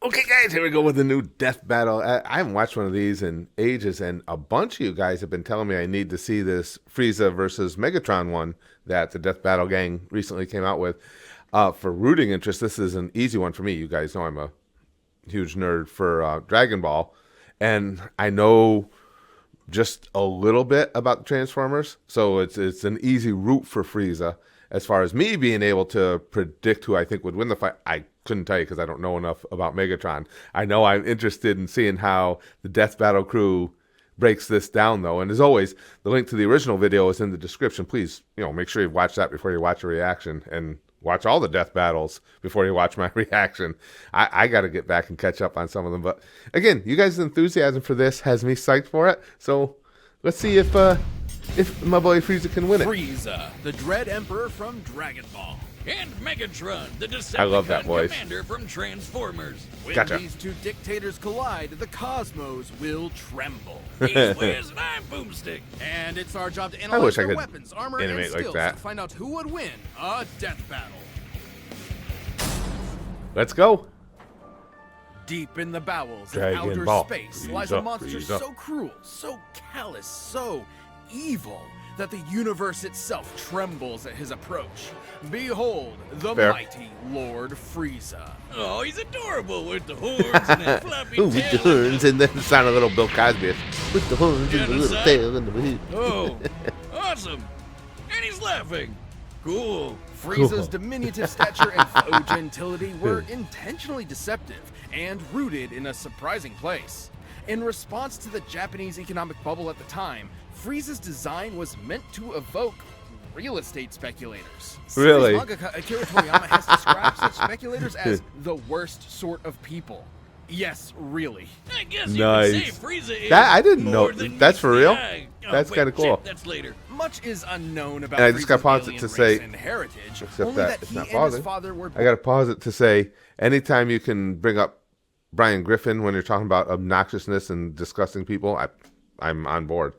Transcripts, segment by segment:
Okay, guys, here we go with the new death battle. I haven't watched one of these in ages, and a bunch of you guys have been telling me I need to see this FRIEZA versus Megatron one that the Death Battle Gang recently came out with. For rooting interest, this is an easy one for me. You guys know I'm a huge nerd for Dragon Ball, and I know just a little bit about the Transformers, so it's an easy route for FRIEZA. As far as me being able to predict who I think would win the fight, I couldn't tell you because I don't know enough about Megatron. I know I'm interested in seeing how the Death Battle crew breaks this down, though. And as always, the link to the original video is in the description. Please, make sure you watch that before you watch a reaction, and watch all the death battles before you watch my reaction. I got to get back and catch up on some of them. But again, you guys' enthusiasm for this has me psyched for it. So let's see if my boy Frieza can win it. FRIEZA, the Dread Emperor from Dragon Ball. And Megatron, the Decepticon commander from Transformers. When these two dictators collide, the cosmos will tremble. He's Wiz and I'm Boomstick. And it's our job to analyze their weapons, armor, and skills to find out who would win a death battle. Let's go. Deep in the bowels of Dragon outer Ball. space lies a monster so cruel, so callous, so evil that the universe itself trembles at his approach. Behold, the mighty Lord FRIEZA. Oh, he's adorable with the horns and that floppy tail. With the horns and then the sound of little Bill Cosby. With the horns and the little tail and the... Oh, awesome. And he's laughing. Cool. FRIEZA's diminutive stature and faux gentility were intentionally deceptive and rooted in a surprising place. In response to the Japanese economic bubble at the time, FRIEZA's design was meant to evoke real estate speculators. Really? Series mangaka Akira Toriyama has described such speculators as the worst sort of people. Yes, really. I guess you could say FRIEZA is that I didn't know. That's for real? That's kind of cool. That's later. Much is unknown about I just got to pause it to say, heritage, except that it's not pausing. I got to pause it to say, anytime you can bring up Brian Griffin when you're talking about obnoxiousness and disgusting people, I'm on board.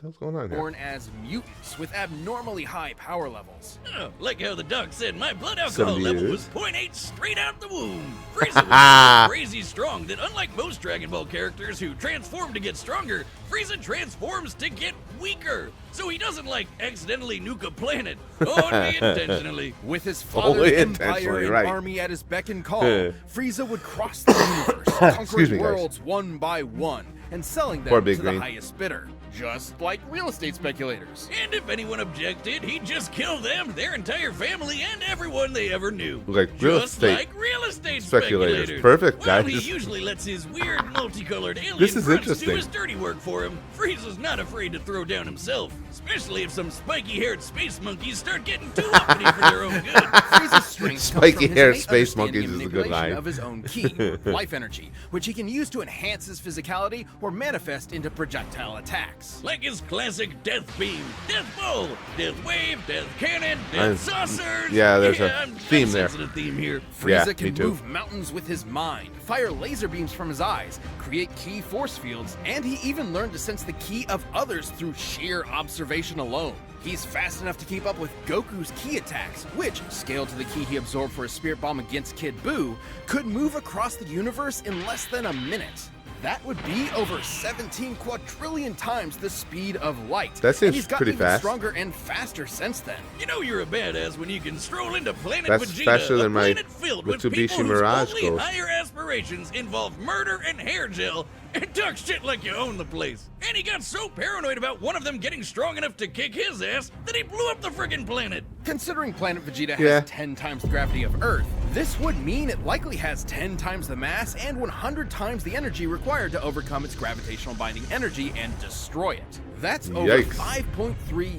What's going on here? Born as mutants with abnormally high power levels. Oh, like how the doc said my blood alcohol level was 0.8 straight out the womb. FRIEZA was so crazy strong that unlike most Dragon Ball characters who transform to get stronger, FRIEZA transforms to get weaker. So he doesn't accidentally nuke a planet. Only intentionally. With his father's empire and army at his beck and call, FRIEZA would cross the universe, conquering worlds one by one, and selling them to the highest bidder. Just like real estate speculators. And if anyone objected, he'd just kill them, their entire family, and everyone they ever knew. Like real estate speculators. Perfect, guys. He usually lets his weird, multicolored alien grunts do his dirty work for him. FRIEZA's not afraid to throw down himself, especially if some spiky-haired space monkeys start getting too uppity for their own good. FRIEZA's strength spiky-haired space monkeys is a good line. Of his own ki, life energy, which he can use to enhance his physicality or manifest into projectile attacks. Like his classic Death Beam, Death Bowl, Death Wave, Death Cannon, Death Saucers. Yeah, there's a theme there. Theme here. FRIEZA can move mountains with his mind, fire laser beams from his eyes, create ki force fields, and he even learned to sense the ki of others through sheer observation alone. He's fast enough to keep up with Goku's ki attacks, which, scaled to the ki he absorbed for his spirit bomb against Kid Buu, could move across the universe in less than a minute. That would be over 17 quadrillion times the speed of light. That seems pretty fast. He's stronger and faster since then. You know you're a badass when you can stroll into Planet Vegeta, faster than my planet filled with Mitsubishi people Mirage whose only higher aspirations involve murder and hair gel, and talk shit like you own the place. And he got so paranoid about one of them getting strong enough to kick his ass that he blew up the friggin' planet. Considering Planet Vegeta has 10 times the gravity of Earth, this would mean it likely has 10 times the mass and 100 times the energy required to overcome its gravitational binding energy and destroy it. That's over 5.3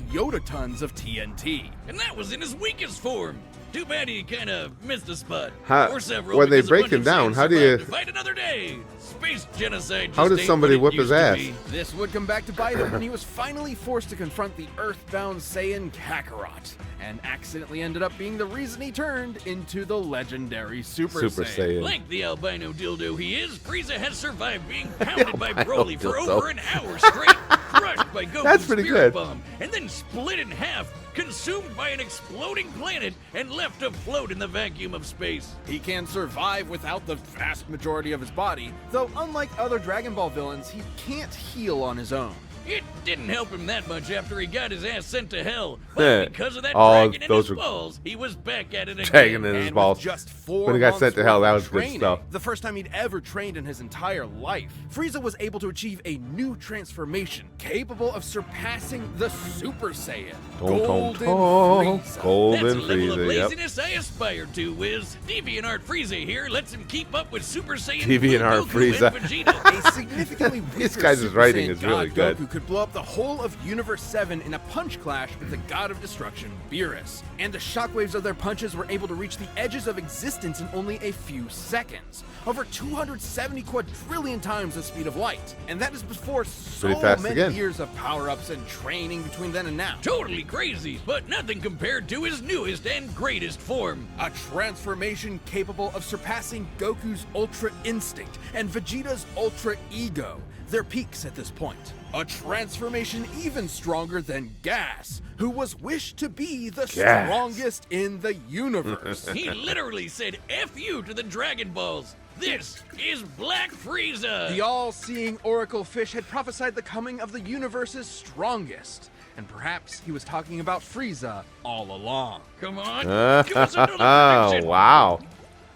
yotatons of TNT. And that was in his weakest form. Too bad he kind of missed a spot. Or several. When they break him down, how do you... Fight another day. Space genocide. How does somebody whip his ass? This would come back to bite him when he was finally forced to confront the Earthbound Saiyan Kakarot, and accidentally ended up being the reason he turned into the legendary Super Saiyan. Like the albino dildo he is, FRIEZA has survived being pounded by Broly for over an hour straight. crushed by Goku's That's pretty spirit good. bomb, and then split in half, consumed by an exploding planet, and left to float in the vacuum of space. He can survive without the vast majority of his body, though unlike other Dragon Ball villains, he can't heal on his own. It didn't help him that much after he got his ass sent to hell, but because of that Oh, dragon in those his were- balls, he was back at it again. Dragon in his And balls. with just 4 When he got months sent to hell, worth that of was good training, stuff. the first time he'd ever trained in his entire life, Frieza was able to achieve a new transformation capable of surpassing the Super Saiyan, Golden Frieza. That's Golden a level of Frieza, yep. laziness I aspire to, Wiz. DeviantArt Frieza here lets him keep up with Super Saiyan DeviantArt Blue Goku Frieza. and Vegeta. A significantly weaker This guy's Super writing Saiyan is really God good. Goku could blow up the whole of Universe 7 in a punch clash with the God of Destruction, Beerus. And the shockwaves of their punches were able to reach the edges of existence in only a few seconds. Over 270 quadrillion times the speed of light. And that is before so Pretty fast many again. years of power-ups and training between then and now. Totally crazy, but nothing compared to his newest and greatest form. A transformation capable of surpassing Goku's Ultra Instinct and Vegeta's Ultra Ego, their peaks at this point. A transformation even stronger than Gas, who was wished to be the Gas. strongest in the universe. He literally said F you to the Dragon Balls. This is Black Frieza. The all-seeing Oracle Fish had prophesied the coming of the universe's strongest. And perhaps he was talking about Frieza all along. Come on, give us another Oh, prediction. wow.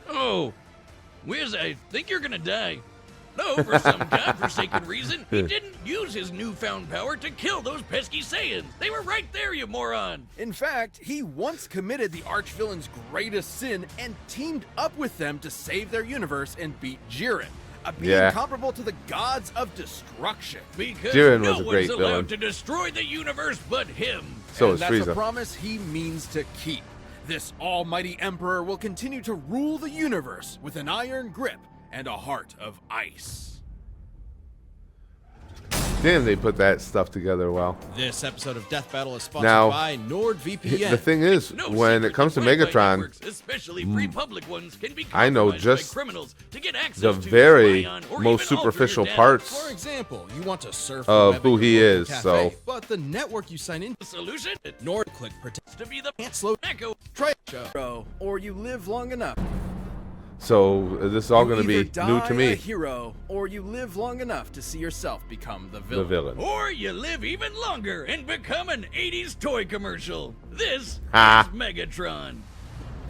Oh, Wiz, I think you're gonna die. No, for some godforsaken reason, he didn't use his newfound power to kill those pesky Saiyans. They were right there, you moron. In fact, he once committed the archvillain's greatest sin and teamed up with them to save their universe and beat Jiren, a being Yeah. comparable to the gods of destruction. Because Jiren no was a one's great allowed villain. to destroy the universe but him. So And is that's a Frieza. promise he means to keep. This almighty emperor will continue to rule the universe with an iron grip and a heart of ice. Damn, they put that stuff together well. This episode of Death Battle is sponsored Now, by NordVPN. The thing is, No when secret it comes to that Wi-Fi Megatron, networks, especially free public ones, can be I know compromised by just criminals to get access the to, very spy on, or most even alter your superficial data. parts For example, you want to surf of the web who at he your local is, cafe, so- but the network you sign into The solution? NordClick protects To be the can't slow echo. try show, or you live long enough. so this is all You going to either be new to die a me. hero, or you live long enough to see yourself become the The villain. villain. Or you live even longer and become an 80s toy commercial. This Ah. is Megatron.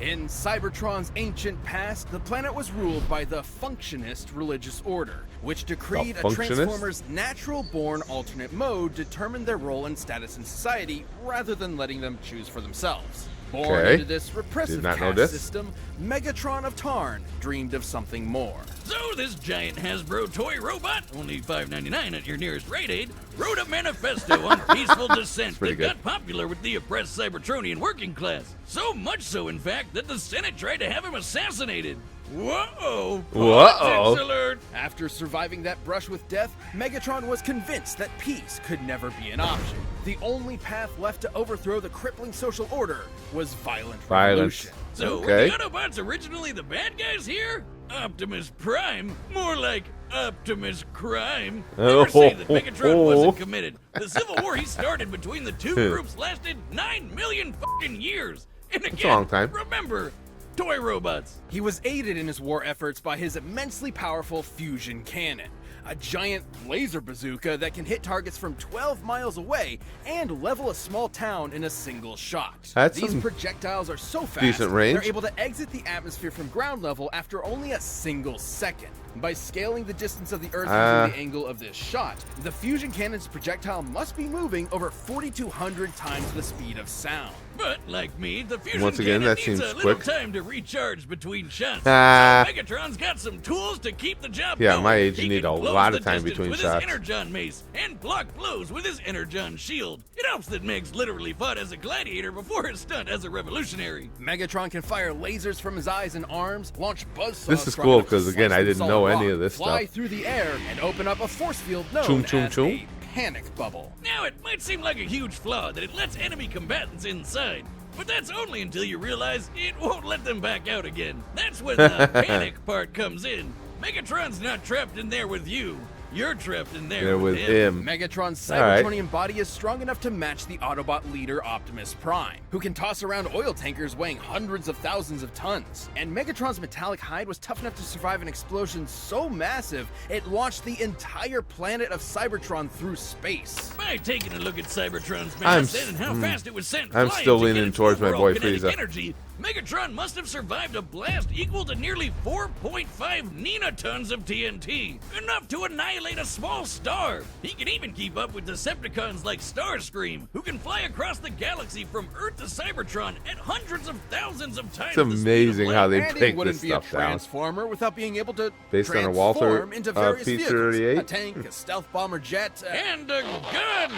In Cybertron's ancient past, the planet was ruled by the Functionist religious order, which decreed The a Functionist? Transformer's natural-born alternate mode determined their role and status in society, rather than letting them choose for themselves. Born Okay. into this repressive Did not know caste this. system, Megatron of Tarn dreamed of something more. So this giant Hasbro toy robot, only $5.99 at your nearest Rite Aid, wrote a manifesto on peaceful dissent that pretty good. got popular with the oppressed Cybertronian working class. So much so, in fact, that the Senate tried to have him assassinated. Whoa! Whoa. Politics alert! After surviving that brush with death, Megatron was convinced that peace could never be an option. The only path left to overthrow the crippling social order was violent Violence. revolution. So were Okay. the Autobots originally the bad guys here? Optimus Prime? More like Optimus Crime. Never say that Megatron wasn't committed. The civil war he started between the two groups lasted 9 million fucking years. And again, a long time. remember, toy robots. He was aided in his war efforts by his immensely powerful fusion cannon, a giant laser bazooka that can hit targets from 12 miles away and level a small town in a single shot. That's These some projectiles are so fast, decent range. they're able to exit the atmosphere from ground level after only a single second. By scaling the distance of the Earth using the angle of this shot, the fusion cannon's projectile must be moving over 4,200 times the speed of sound. But like me, the fusion Once again, cannon that needs seems a little quick. time to recharge between shots. Ah. So Megatron's got some tools to keep the job Yeah, going. my age, He you need can a close lot the of time distance between with shots. his Energon mace and block blows with his Energon shield. It helps that Megs literally fought as a gladiator before his stunt as a revolutionary. Megatron can fire lasers from his eyes and arms, launch buzzsaws. This is strong cool enough to 'cause, again, slice I through didn't know solid any rock, of this fly stuff. through the air and open up a force field known Choom, choom, as choom. a panic bubble. Now, it might seem like a huge flaw that it lets enemy combatants inside, but that's only until you realize it won't let them back out again. That's when the panic part comes in. Megatron's not trapped in there with you. You're trapped in there There with him. him. Megatron's All right. Cybertronian body is strong enough to match the Autobot leader Optimus Prime, who can toss around oil tankers weighing hundreds of thousands of tons. And Megatron's metallic hide was tough enough to survive an explosion so massive it launched the entire planet of Cybertron through space. By taking a look at Cybertron's mass and how fast it was sent I'm flying still to get leaning its towards my overall boy kinetic Frieza. energy, Megatron must have survived a blast equal to nearly 4.5 ninatons of TNT, enough to annihilate a small star. He can even keep up with Decepticons like Starscream, who can fly across the galaxy from Earth to Cybertron at hundreds of thousands of times. It's amazing how they And he break wouldn't this be a stuff down. transformer without being able to Based on a transform Walther into various vehicles. P-38? A tank, a stealth bomber jet, And a gun!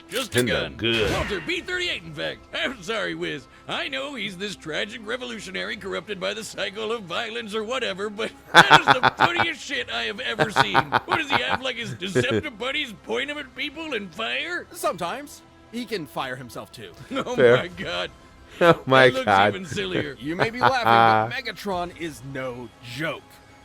Just a And a gun. gun. Walter B-38, in fact. I'm sorry, Wiz. I know he's this tragic revolutionary corrupted by the cycle of violence or whatever, but that is the funniest shit I have ever seen. What does he have, like his Deceptive buddies point him at people and fire? sometimes he can fire himself too. Oh Fair. my god. Oh my That looks god. even sillier. You may be laughing, but Megatron is no joke.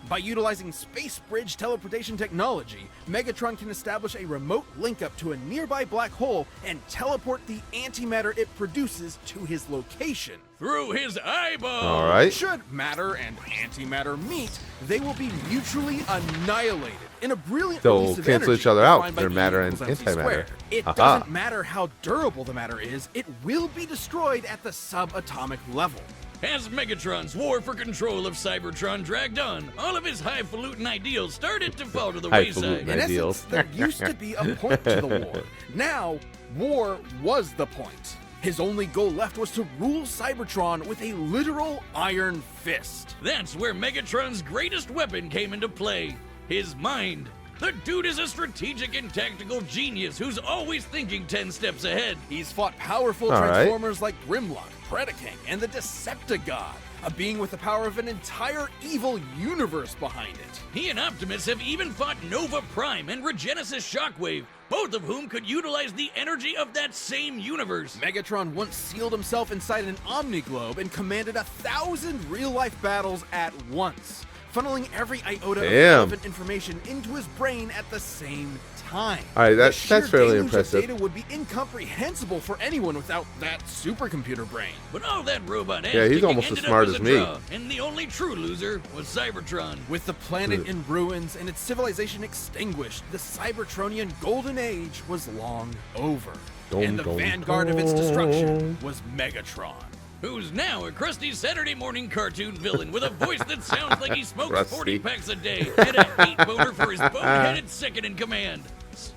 By utilizing space bridge teleportation technology, Megatron can establish a remote link up to a nearby black hole and teleport the antimatter it produces to his location. Through his eyeball. All right. Should matter and antimatter meet, they will be mutually annihilated in a brilliant They'll release of cancel energy each other out. defined by Their E matter and equals MC antimatter. squared. It Aha. doesn't matter how durable the matter is, it will be destroyed at the subatomic level. As Megatron's war for control of Cybertron dragged on, all of his highfalutin ideals started to fall to the Highfalutin wayside. In ideals. essence, there used to be a point to the war. Now, war was the point. His only goal left was to rule Cybertron with a literal iron fist. That's where Megatron's greatest weapon came into play, his mind. The dude is a strategic and tactical genius who's always thinking 10 steps ahead. He's fought powerful All right. Transformers like Grimlock, Predaking, and the Decepticon, a being with the power of an entire evil universe behind it. He and Optimus have even fought Nova Prime and Regenesis Shockwave, both of whom could utilize the energy of that same universe. Megatron once sealed himself inside an Omniglobe and commanded 1,000 real-life battles at once, funneling every iota of Damn. relevant information into his brain at the same time. All right, The that's sheer fairly deluge of impressive. Data would be incomprehensible for anyone without that supercomputer brain. But all that robot Yeah, he's ass-kicking almost as ended up smart as as a me. draw, and the only true loser was Cybertron. With the planet in ruins and its civilization extinguished, the Cybertronian Golden Age was long over. And the vanguard of its destruction was Megatron. Who's now a crusty Saturday morning cartoon villain with a voice that sounds like he smokes Crusty. 40 packs a day and a hate boner for his bone-headed second in command,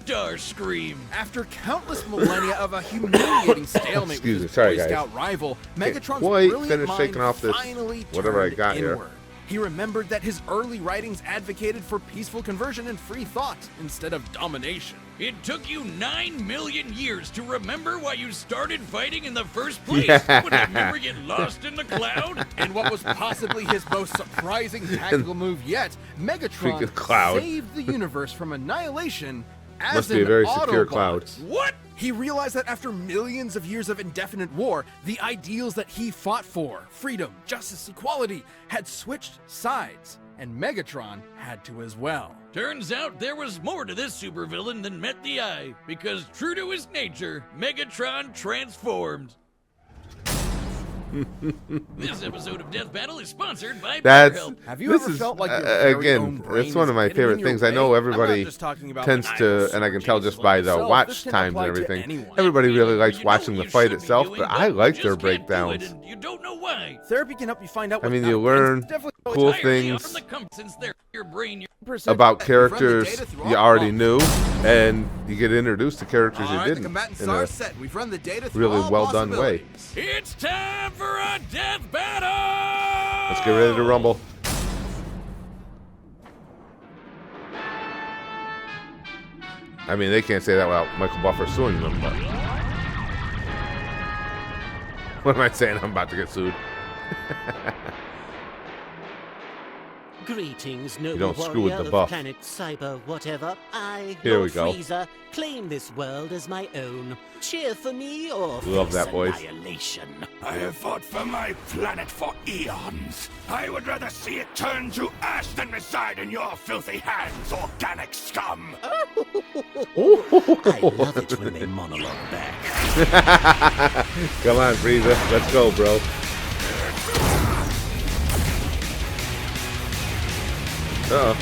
Starscream. After countless millennia of a humiliating stalemate Excuse with me, his sorry, Boy guys. Scout rival, Megatron's quite brilliant finished mind shaking off this finally whatever I turned got here. inward. He remembered that his early writings advocated for peaceful conversion and free thought instead of domination. It took you 9 million years to remember why you started fighting in the first place. Yeah. Would that memory get lost in the cloud? And what was possibly his most surprising tactical move yet, Megatron Freaking cloud. saved the universe from annihilation as Must be a an very secure Autobot. cloud. What? He realized that after millions of years of indefinite war, the ideals that he fought for, freedom, justice, equality, had switched sides, and Megatron had to as well. Turns out there was more to this supervillain than met the eye, because true to his nature, Megatron transformed. This episode of Death Battle is sponsored by That's BetterHelp. Have you this ever is, felt like your very own again, brain it's one of is my getting in favorite your things. I way? know I'm not everybody just talking about tends maniacal to, and I can tell just supergenius by like the yourself. watch This can times and apply to everything. anyone. Everybody really You likes know watching what the you fight should be itself, doing, but I like just their can't do it, breakdowns. and you don't know why. Therapy can help you find out I mean, what's you not- learn definitely cool Entirely things from the since they're your brain, your about percent- run the characters data through you all already models. knew, and you get introduced to characters All you right, the didn't combatants in are a set. We've run the data through really all well done way. possibilities. It's time for a death battle! Let's get ready to rumble. I mean, they can't say that without Michael Buffer suing them, but what am I saying? I'm about to get sued. Greetings, You noble don't screw with warrior the of buff. planet Cyber whatever. I, Here Lord we go. FRIEZA, claim this world as my own. Cheer for me or Love face that voice. annihilation. I have fought for my planet for eons. I would rather see it turn to ash than reside in your filthy hands, organic scum. I love it when they monologue back. Come on, Frieza. Let's go, bro. Uh-oh.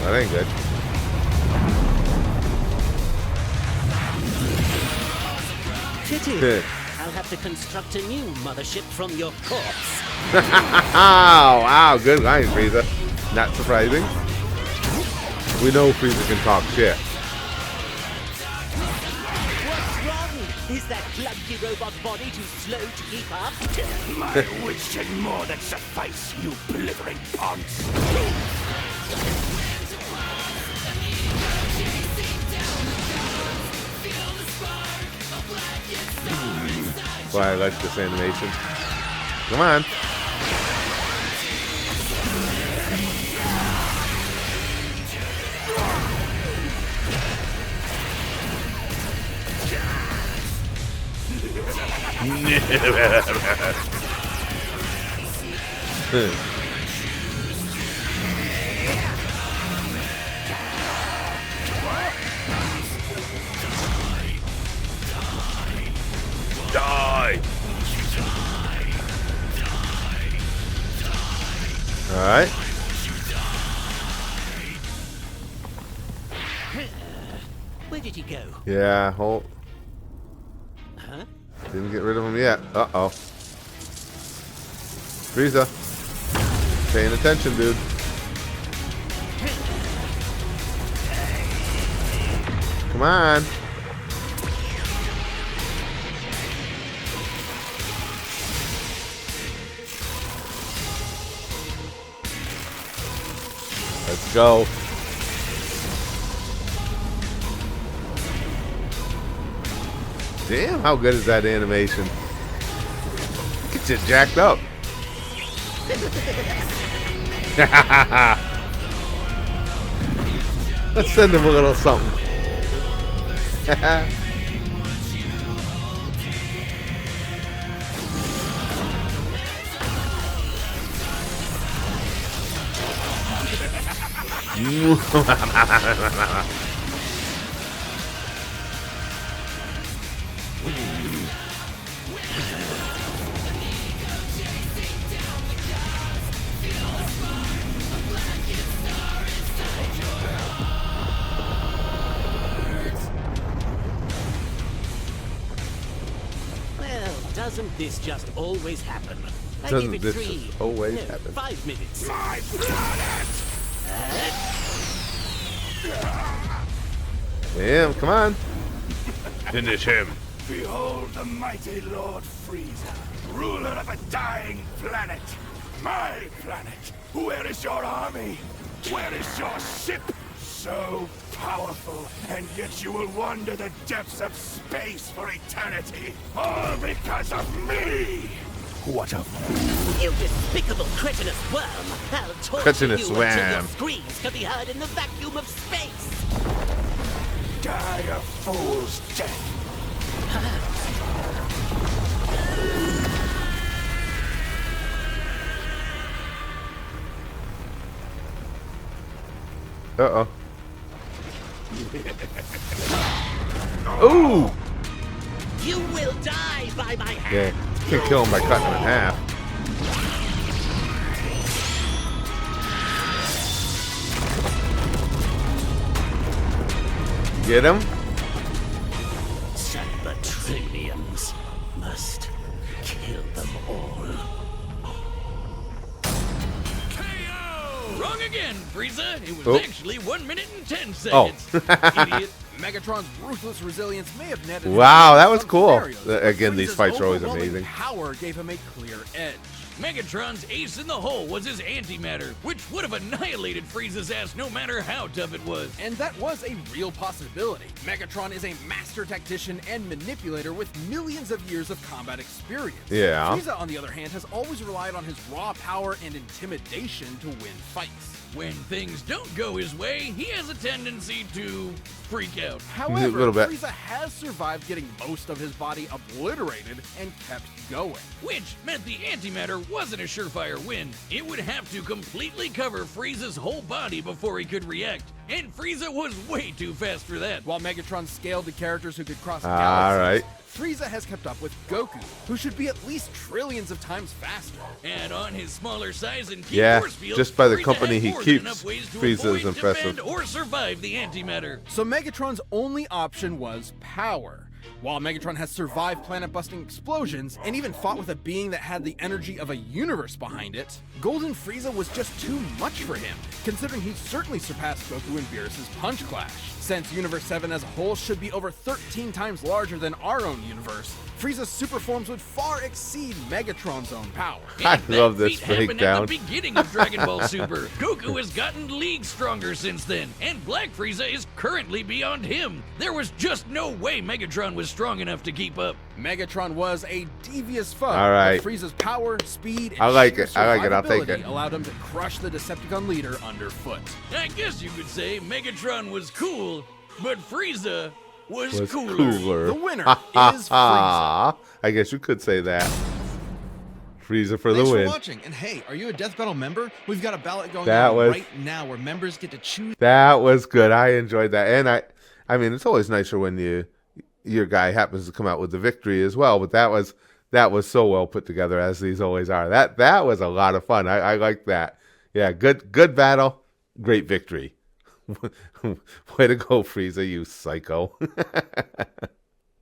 That ain't good. Pity. I'll have to construct a new mothership from your corpse. Wow, good line, Frieza. Not surprising. We know Frieza can talk shit. What's wrong? Is that clunky robot body too slow to keep up? My wits and more than suffice, you blithering ponce. That's why I like this animation. Come on. Die! Alright. Where did he go? Yeah, hold. Huh? Didn't get rid of him yet. Uh-oh. Frieza. Paying attention, dude. Come on. Let's go. Damn, how good is that animation? Gets it jacked up. Let's send him a little something. Well, doesn't this just always happen? I Doesn't give it this 3, just always no, happen? 5 minutes. My planet! Damn, come on. Finish him. Behold the mighty Lord FRIEZA, ruler of a dying planet. My planet. Where is your army? Where is your ship? So powerful, and yet you will wander the depths of space for eternity. All because of me! What a fool. You despicable cretinous worm! I'll torture Cretinous you until your worm. screams can be heard in the vacuum of space! Die a fool's death. Uh-oh. Ooh! You will die by my hand! Yeah, can't kill him by cutting him in half. Get him? Cybertronians must kill them all. KO! Wrong again, Frieza. It was Oh. actually 1 minute and 10 Oh. seconds. Idiot. Megatron's ruthless resilience may have netted. Wow, that was some cool. scenarios, but Again, these Frieza's fights are always overwhelming amazing. Power gave him a clear edge. Megatron's ace in the hole was his antimatter, which would have annihilated Frieza's ass no matter how tough it was. And that was a real possibility. Megatron is a master tactician and manipulator with millions of years of combat experience. Yeah. Frieza, on the other hand, has always relied on his raw power and intimidation to win fights. When things don't go his way, he has a tendency to freak out. However, little bit. Frieza has survived getting most of his body obliterated and kept going. Which meant the antimatter wasn't a surefire win. It would have to completely cover Frieza's whole body before he could react. And Frieza was way too fast for that. While Megatron scaled to characters who could cross All galaxies, right. Frieza has kept up with Goku, who should be at least trillions of times faster. And on his smaller size and key Yeah, force field, just by the Frieza company had he more than keeps, enough ways to Frieza is avoid, impressive. defend, or survive the antimatter. So Megatron's only option was power. While Megatron has survived planet-busting explosions and even fought with a being that had the energy of a universe behind it, Golden Frieza was just too much for him, considering he certainly surpassed Goku and Beerus' Punch Clash. Since Universe 7 as a whole should be over 13 times larger than our own universe, Frieza's super forms would far exceed Megatron's own power. I And love that this feat happened breakdown. at the beginning of Dragon Ball Super. Goku has gotten leagues stronger since then, and Black Frieza is currently beyond him. There was just no way Megatron was strong enough to keep up. Megatron was a devious foe. All right. But Frieza's power, speed, and I like sheer it. I like it. I'll take survivability it. allowed him to crush the Decepticon leader underfoot. I guess you could say Megatron was cool, but Frieza was Was cooler. cooler. The winner is Frieza. I guess you could say that. Frieza for the Thanks for win. watching. And hey, are you a Death Battle member? We've got a ballot going That on was- right now where members get to choose. That was good. I enjoyed that, and I mean, it's always nicer when your guy happens to come out with the victory as well. But that was so well put together, as these always are. That was a lot of fun. I like that. Yeah, good battle, great victory. Way to go, Frieza, you psycho.